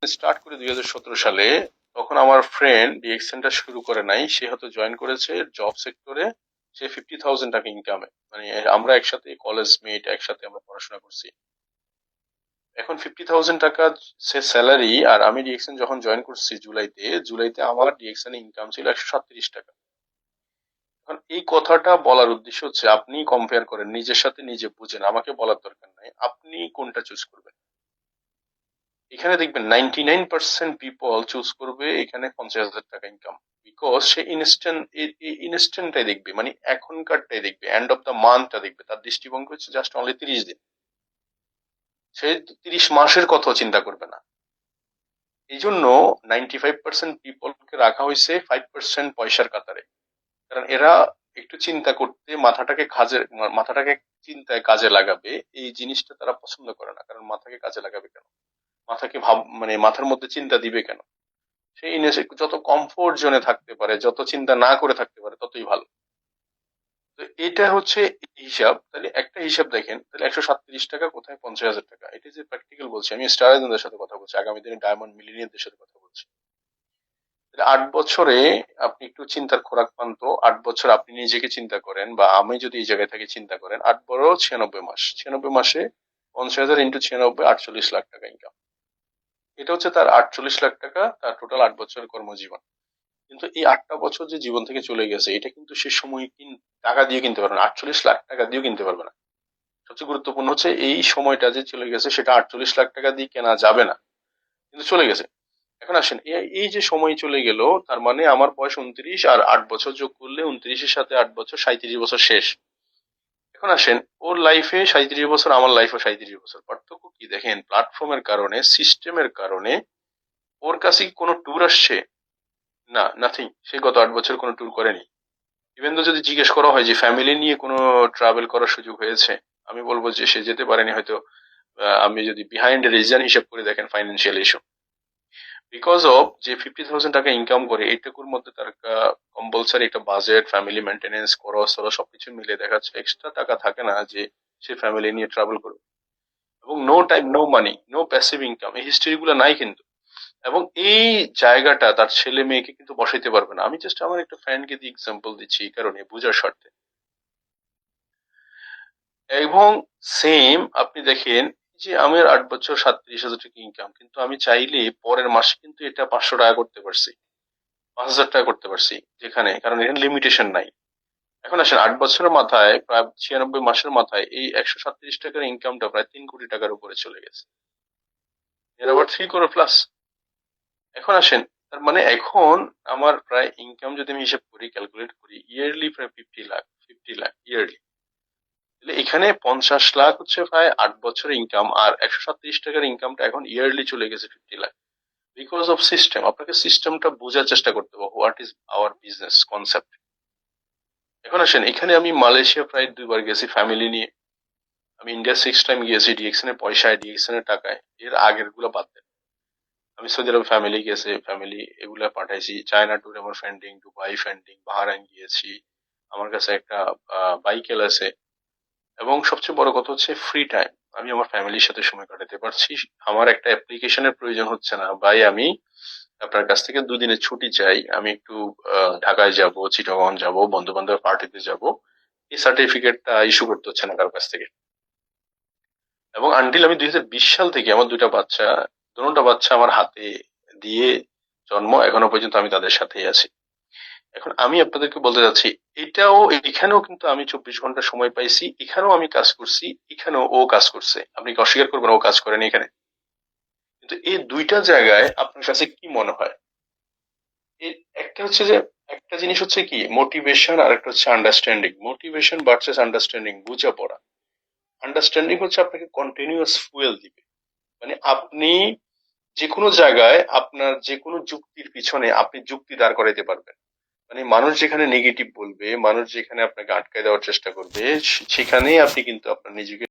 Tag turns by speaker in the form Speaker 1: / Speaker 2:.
Speaker 1: Start করি 2017 সালে। তখন আমার ফ্রেন্ড ডিএক্সএনটা শুরু করে নাই, সে হয়তো জয়েন করেছে জব সেক্টরে। সে 50,000 টাকা ইনকামে, মানে আমরা একসাথে কলেজ মেট, একসাথে আমরা পড়াশোনা করছি। এখন 50,000 টাকা সে স্যালারি, আর আমি ডিএক্সএন যখন জয়েন করছি জুলাইতে আমার ডিএক্সএন ইনকাম ছিল 137 টাকা। এখন এই কথাটা বলার উদ্দেশ্য হচ্ছে আপনি কম্পেয়ার করেন, নিজের সাথে নিজে বুঝেন, আমাকে বলার দরকার নাই আপনি কোনটা চুজ করবেন। এখানে দেখবেন 99% পিপল চুজ করবে এখানে 50,000 টাকা ইনকাম। বিকজ সে ইনস্ট্যান্টটাই দেখবে, মানে এখনকারটাই দেখবে, এন্ড অফ দ্য মান্থটা দেখবে, তার দৃষ্টিভঙ্গি হচ্ছে জাস্ট অনলি 30 দিন। সে 30 মাসের কথা চিন্তা করবে না। এই জন্য 95% পিপলকে রাখা হয়েছে 5% পয়সার কাতারে। কারণ এরা একটু চিন্তা করতে, মাথাটাকে চিন্তায় কাজে লাগাবে, এই জিনিসটা তারা পছন্দ করে না। কারণ মাথাকে কাজে লাগাবে কেন, মাথাকে মানে মাথার মধ্যে চিন্তা দিবে কেন? সেই যত কমফোর্ট জোনে থাকতে পারে, যত চিন্তা না করে থাকতে পারে, ততই ভালো। তো এটা হচ্ছে হিসাব। তাহলে একটা হিসাব দেখেন, তাহলে 137 টাকা কোথায় 50,000 টাকা, এটা যে প্র্যাকটিক্যাল বলছি, আমি স্টার এজেন্টদের সাথে কথা বলছি, আগামী দিনে ডায়মন্ড মিলিনিয়ারদের সাথে কথা বলছি। 8 বছরে আপনি একটু চিন্তার খোরাক পান তো, 8 বছর আপনি নিজেকে চিন্তা করেন, বা আমি যদি এই জায়গায় থাকি চিন্তা করেন, 8 বড় 96 মাস, 96 মাসে 50,000 ইন্টু 96, 48 লাখ টাকা ইনকাম। এটা হচ্ছে তার 48 লাখ টাকা, তার টোটাল 8 বছরের কর্মজীবন। কিন্তু এই 8টা বছর যে জীবন থেকে চলে গেছে, এটা কিন্তু সে সময় টাকা দিয়ে কিনতে পারবে না, 48 লাখ টাকা দিয়েও কিনতে পারবে না। সবচেয়ে গুরুত্বপূর্ণ হচ্ছে এই সময়টা যে চলে গেছে সেটা 48 লাখ টাকা দিয়ে কেনা যাবে না, কিন্তু চলে গেছে। এখন আসেন, এই যে সময় চলে গেল, তার মানে আমার বয়স 29, আর 8 বছর যোগ করলে 29-এর সাথে 8 বছর, 37 বছর শেষ। এখন আসেন, ওর লাইফে 37 বছর, আমার লাইফে 37 বছর, পার্থক্য কি দেখেন? প্ল্যাটফর্মের কারণে, সিস্টেমের কারণে। ওর কাছে কি কোনো ট্যুর আসছে? না, নাথিং। সে গত 8 বছর কোনো ট্যুর করেনি। ইভেন তো যদি জিজ্ঞেস করা হয় যে ফ্যামিলি নিয়ে কোনো ট্রাভেল করার সুযোগ হয়েছে, আমি বলবো যে সে যেতে পারেনি হয়তো। আমি যদি বিহাইন্ড রিজন হিসেব করে দেখেন, ফাইন্যান্সিয়াল ইস্যু। বিকজ অফ যে 50,000 টাকা ইনকাম করে, এইটুকুর মধ্যে তার কম্পালসারি একটা বাজেট, ফ্যামিলি মেনটেনেন্স, খরচ টরচ সবকিছু মিলে দেখা যাচ্ছে এক্সট্রা টাকা থাকে না যে সে ফ্যামিলি নিয়ে ট্রাভেল করবে। এবং no time, no money, no passive income, এই হিস্ট্রি গুলো নাই কিন্তু। এবং এই জায়গাটা তার ছেলে মেয়েকে কিন্তু বসাইতে পারবে না। আমি জাস্ট আমার একটা ফ্রেন্ডকে দিয়ে এক্সাম্পল দিচ্ছি এই কারণে, বোঝার স্বার্থে। এবং সেম আপনি দেখেন, যে আমার 8 বছর 37,000 টাকা ইনকাম, কিন্তু আমি চাইলে পরের মাসে কিন্তু এটা 500 টাকা করতে পারছি, 5,000 টাকা করতে পারছি। যেখানে, কারণ এখানে লিমিটেশন নাই। এখন আসেন, 8 বছরের মাথায়, প্রায় 96 মাসের মাথায়, এই 137 টাকার ইনকামটা প্রায় 3 কোটি টাকার উপরে চলে গেছে। এর আবার 3 crore প্লাস। এখন আসেন, তার মানে এখন আমার প্রায় ইনকাম যদি আমি হিসাব করি, ক্যালকুলেট করি, ইয়ারলি প্রায় 50 লাখ, 50 লাখ ইয়ারলি। তাহলে এখানে 50 লাখ হচ্ছে প্রায় 8 বছরের ইনকাম, আর 137 টাকার ইনকামটা এখন ইয়ারলি চলে গেছে 50 লাখ। Because of system. আপনাকে সিস্টেমটা বোঝার চেষ্টা করতে হবে, what is our business concept. এখন আসেন, এখানে আমি মালয়েশিয়া প্রায় 2 বার গেছি ফ্যামিলি নিয়ে। আমি ইন্ডিয়া 6 টাইম গিয়েছি ডিএক্সএন এর পয়সায়, ডিএক্সএন এর টাকায়। এর আগের গুলো বাদ দেন। আমি সৌদি আরব ফ্যামিলি গেছে, ফ্যামিলি এগুলা পাঠাইছি। চায়না ট্যুর আমার ফ্রেন্ডিং, দুবাই ফ্রেন্ডিং, বাহারাইন গিয়েছি। আমার কাছে একটা বাইকেল আছে। এবং সবচেয়ে বড় কথা হচ্ছে ফ্রি টাইম, আমি আমার ফ্যামিলির সাথে সময় কাটাতে পারছি। আমার একটা অ্যাপ্লিকেশনের প্রয়োজন হচ্ছে না, ভাই আমি আপনার কাছ থেকে 2 দিনের ছুটি চাই, আমি একটু ঢাকায় যাব, চিটাগং যাব, বন্ধু বান্ধব পার্টিতে যাব, এই সার্টিফিকেটটা ইস্যু করতে হচ্ছে না কারো কাছ থেকে। এবং আনটিল আমি 2020 সাল থেকে আমার 2টা বাচ্চা, দুটো বাচ্চা আমার হাতে দিয়ে জন্ম, এখনো পর্যন্ত আমি তাদের সাথেই আছি। এখন আমি আপনাদেরকে বলতে চাচ্ছি, এটাও, এখানেও কিন্তু আমি 24 ঘন্টা সময় পাইছি, এখানেও আমি কাজ করছি, এখানেও ও কাজ করছে। আপনি কি অস্বীকার করবেন ও কাজ করেনি এখানে? কিন্তু এই দুইটা জায়গায় আপনার কাছে কি মনে হয়? এই একটা হচ্ছে যে, একটা জিনিস হচ্ছে কি মোটিভেশন, আর একটা হচ্ছে আন্ডারস্ট্যান্ডিং। মোটিভেশন ভার্সেস আন্ডারস্ট্যান্ডিং, বোঝাপড়া। আন্ডারস্ট্যান্ডিং হচ্ছে আপনাকে কন্টিনিউয়াস ফুয়েল দিবে। মানে আপনি যে কোনো জায়গায় আপনার যে কোনো যুক্তির পিছনে আপনি যুক্তি দাঁড় করাইতে পারবেন। মানে মানুষ যেখানে নেগেটিভ বলবে, মানুষ যেখানে আপনাকে আটকায় দেওয়ার চেষ্টা করবে, সেখানেই আপনি কিন্তু আপনার নিজেকে